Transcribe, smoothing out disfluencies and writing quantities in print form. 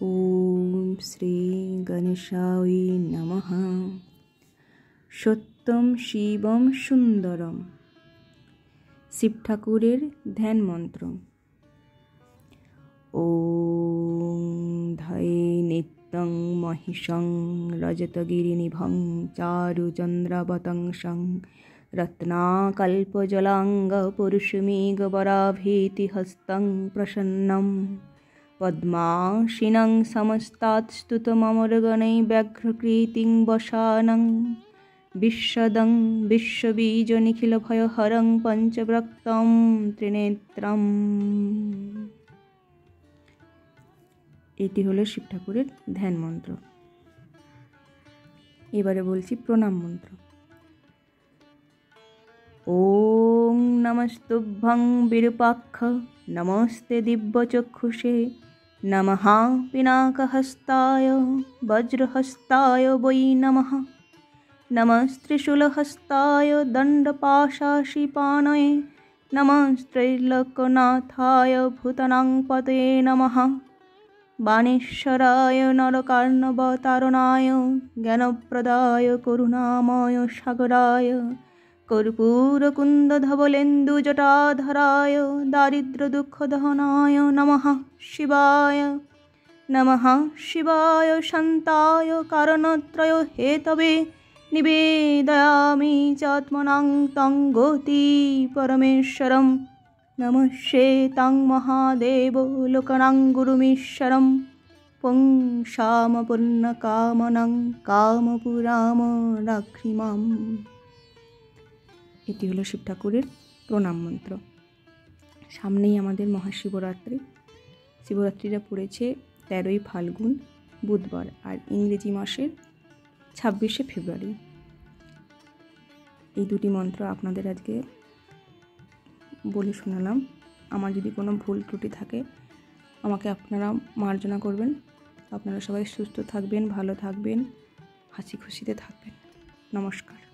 ओम श्री गणेशाय नमः। सत्यम शिवम सुंदरम। शिव ठाकुरेर ध्यान मंत्र। ओम धये नित्यं महिषं रजतगिरिनिभं चारुचन्द्रवतंसं रत्नाकल्पजलाङ्गपुरुषमेघवराभीतिहस्तं प्रसन्नं पद्माशिनं समस्तात्स्तुतममरगणै व्याघ्रकृतिं वसानं विश्वदं विश्वबीजनिखिलभयहरं पञ्चवक्त्रं त्रिनेत्रम्। এটি হলো শিব ঠাকুরের ধ্যান মন্ত্র। এবারে বলছি প্রণাম মন্ত্র। ওম নমস্তুভ্যং বিরূপাক্ষ নমস্তে দিব্যচক্ষুষে নমঃ পিনাকহস্তায় বজ্রহস্তায় বৈ নমঃ নমস্ত্রিশূলহস্তায় দণ্ডপাশাশিপাণয়ে নমস্ত্রৈলোক্যনাথায় ভূতানাং পতয়ে নমঃ বাণেশ্বরায় নরকার্ণবতারণায় জ্ঞানপ্রদায় করুণাময় সাগরায় কর্পূরকুন্দধবলেন্দুজটাধরায় দারিদ্র্যদুঃখদহনায় নমঃ শিবায়। নমঃ শিবায় শান্তায় কারণত্রয় হেতবে নিবেদয়ামি চাত্মনাং তং গতি পরমেশ্বরম নমস্যে তাং মহাদেব লোকনাং গুরুমীশ্বরম পুংসাম পুণ্যকামনাং কামপুরাম রাক্ষিমাম। এটি হলো শিব ঠাকুরের প্রণাম মন্ত্র। সামনেই আমাদের মহাশিবরাত্রি। শিবরাত্রিটা পড়েছে 13ই ফাল্গুন বুধবার আর ইংরেজি মাসের 26শে ফেব্রুয়ারি। এই দুটি মন্ত্র আপনাদের আজকে বলে শোনালাম। আমার যদি কোনো ভুল ত্রুটি থাকে আমাকে আপনারা মার্জনা করবেন। আপনারা সবাই সুস্থ থাকবেন, ভালো থাকবেন, হাসি খুশিতে থাকবেন। নমস্কার।